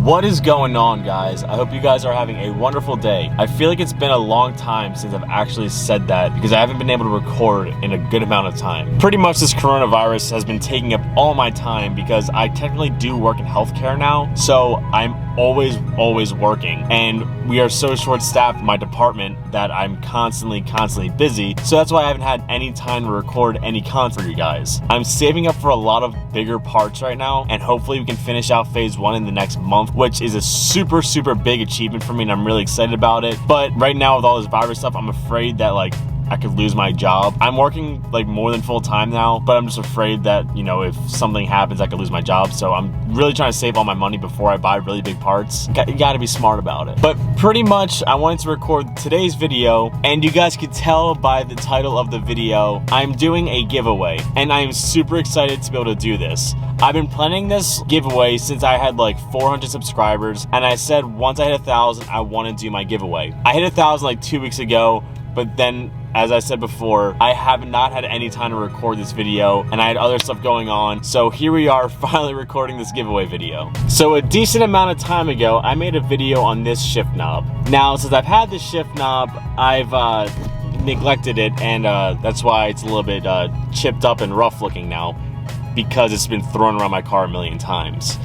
What is going on, guys? I hope you guys are having a wonderful day. I feel like it's been a long time since I've actually said that because I haven't been able to record in a good amount of time. Pretty much this coronavirus has been taking up all my time because I technically do work in healthcare now, so I'm always working, and we are so short-staffed in my department that I'm constantly busy, so that's why I haven't had any time to record any content for you guys. I'm saving up for a lot of bigger parts right now, and hopefully we can finish out phase 1 in the next month, which is a super big achievement for me, and I'm really excited about it. But right now with all this virus stuff, I'm afraid that I could lose my job. I'm working more than full time now, but I'm just afraid that, if something happens, I could lose my job. So I'm really trying to save all my money before I buy really big parts. You gotta be smart about it. But pretty much, I wanted to record today's video, and you guys could tell by the title of the video, I'm doing a giveaway, and I'm super excited to be able to do this. I've been planning this giveaway since I had 400 subscribers, and I said once I hit 1,000, I want to do my giveaway. I hit 1,000 2 weeks ago, but then, as I said before, I have not had any time to record this video, and I had other stuff going on, so here we are finally recording this giveaway video. So a decent amount of time ago, I made a video on this shift knob. Now, since I've had this shift knob, I've neglected it, and that's why it's a little bit chipped up and rough looking now, because it's been thrown around my car a million times.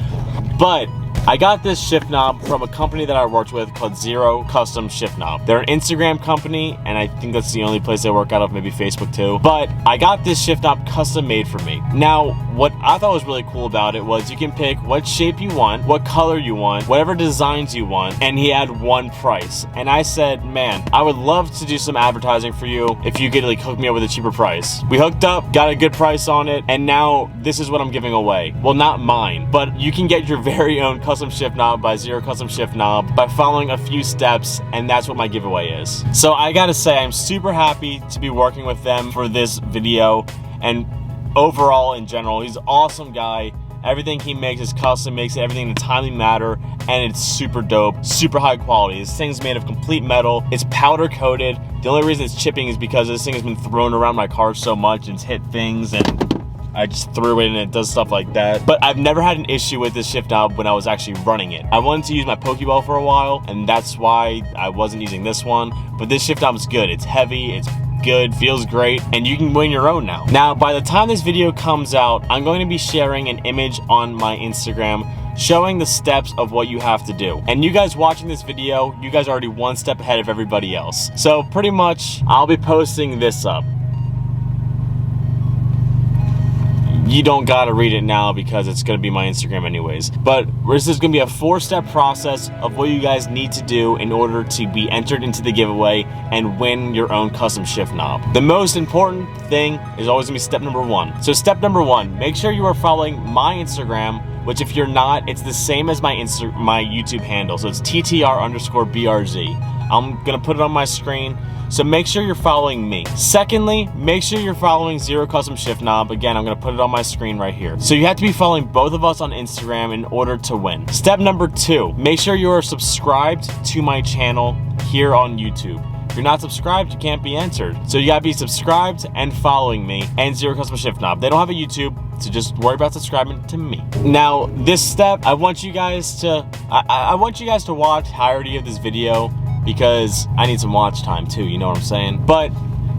But I got this shift knob from a company that I worked with called Zero Custom Shift Knob. They're an Instagram company, and I think that's the only place they work out of, maybe Facebook too. But I got this shift knob custom made for me. Now, what I thought was really cool about it was you can pick what shape you want, what color you want, whatever designs you want, and he had one price. And I said, man, I would love to do some advertising for you if you could hook me up with a cheaper price. We hooked up, got a good price on it, and now this is what I'm giving away. Well, not mine, but you can get your very own custom shift knob by Zero Custom Shift Knob by following a few steps, and that's what my giveaway is. So I gotta say, I'm super happy to be working with them for this video, and overall in general, he's an awesome guy. Everything he makes is custom, makes everything in a timely manner, and it's super dope, super high quality. This thing's made of complete metal. It's powder coated. The only reason it's chipping is because this thing has been thrown around my car so much and it's hit things, and I just threw it and it does stuff like that. But I've never had an issue with this shift knob when I was actually running it. I wanted to use my Pokeball for a while, and that's why I wasn't using this one. But this shift knob is good. It's heavy, it's good, feels great, and you can win your own now. Now, by the time this video comes out, I'm going to be sharing an image on my Instagram showing the steps of what you have to do. And you guys watching this video, you guys are already one step ahead of everybody else. So pretty much, I'll be posting this up. You don't gotta read it now because it's gonna be my Instagram anyways. But this is gonna be a 4-step process of what you guys need to do in order to be entered into the giveaway and win your own custom shift knob. The most important thing is always gonna be step number 1. So step number 1, make sure you are following my Instagram, which if you're not, it's the same as my YouTube handle. So it's TTR_BRZ. I'm gonna put it on my screen. So make sure you're following me. Secondly, make sure you're following Zero Custom Shift Knob. Again, I'm gonna put it on my screen right here. So you have to be following both of us on Instagram in order to win. Step number 2, make sure you are subscribed to my channel here on YouTube. If you're not subscribed, you can't be entered. So you gotta be subscribed and following me and Zero Custom Shift Knob. They don't have a YouTube, so just worry about subscribing to me. Now, this step, I want you guys to watch the entirety of this video, because I need some watch time too, you know what I'm saying? But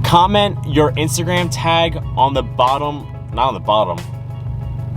comment your Instagram tag on the bottom, not on the bottom.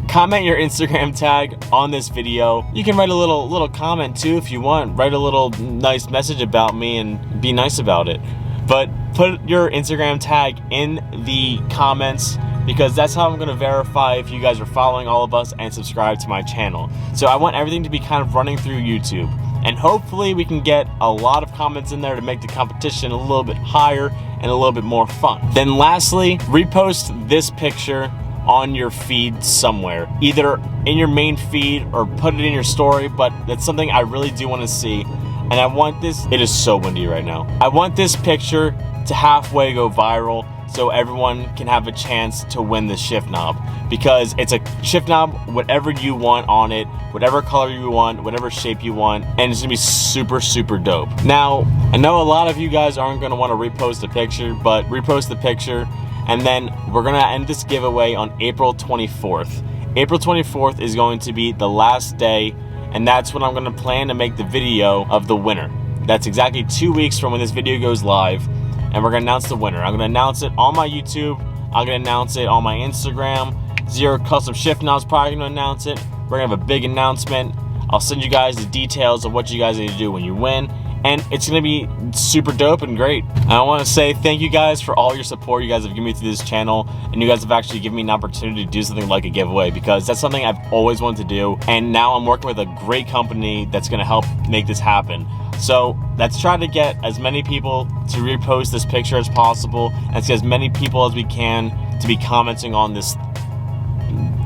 Comment your Instagram tag on this video. You can write a little comment too if you want. Write a little nice message about me and be nice about it. But put your Instagram tag in the comments, because that's how I'm gonna verify if you guys are following all of us and subscribe to my channel. So I want everything to be kind of running through YouTube. And hopefully we can get a lot of comments in there to make the competition a little bit higher and a little bit more fun. Then lastly, repost this picture on your feed somewhere, either in your main feed or put it in your story, but that's something I really do want to see. And I want this, it is so windy right now. I want this picture to halfway go viral so everyone can have a chance to win the shift knob, because it's a shift knob, whatever you want on it, whatever color you want, whatever shape you want, and it's gonna be super dope. Now, I know a lot of you guys aren't gonna want to repost the picture, but repost the picture, and then we're gonna end this giveaway on April 24th. April 24th is going to be the last day and that's when I'm gonna plan to make the video of the winner. That's exactly 2 weeks from when this video goes live, and we're gonna announce the winner. I'm gonna announce it on my YouTube, I'm gonna announce it on my Instagram. Zero Custom Shift Knob's probably gonna announce it. We're gonna have a big announcement. I'll send you guys the details of what you guys need to do when you win, and it's gonna be super dope and great. I want to say thank you guys for all your support you guys have given me through this channel, and you guys have actually given me an opportunity to do something like a giveaway, because that's something I've always wanted to do, and now I'm working with a great company that's gonna help make this happen. So let's try to get as many people to repost this picture as possible, and let's get as many people as we can to be commenting on this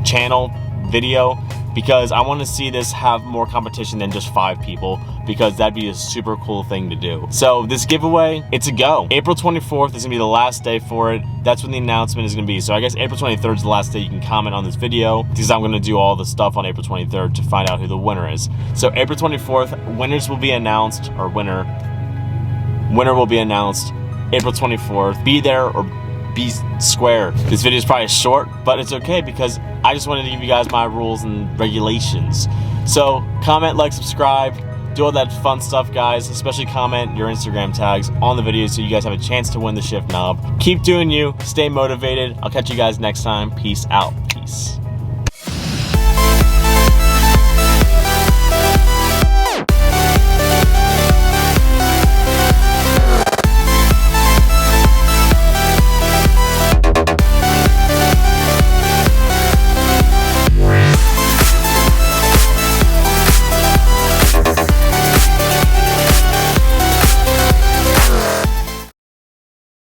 channel video, because I want to see this have more competition than just 5 people, because that'd be a super cool thing to do. So this giveaway, it's a go. April 24th is gonna be the last day for it. That's when the announcement is gonna be. So I guess April 23rd is the last day you can comment on this video, because I'm gonna do all the stuff on April 23rd to find out who the winner is. So April 24th, winners will be announced, or winner will be announced April 24th. Be there or be square. This video is probably short, but it's okay, because I just wanted to give you guys my rules and regulations. So comment, like, subscribe, do all that fun stuff, guys. Especially comment your Instagram tags on the video so you guys have a chance to win the Shift Knob. Keep doing you, stay motivated. I'll catch you guys next time. Peace out. Peace.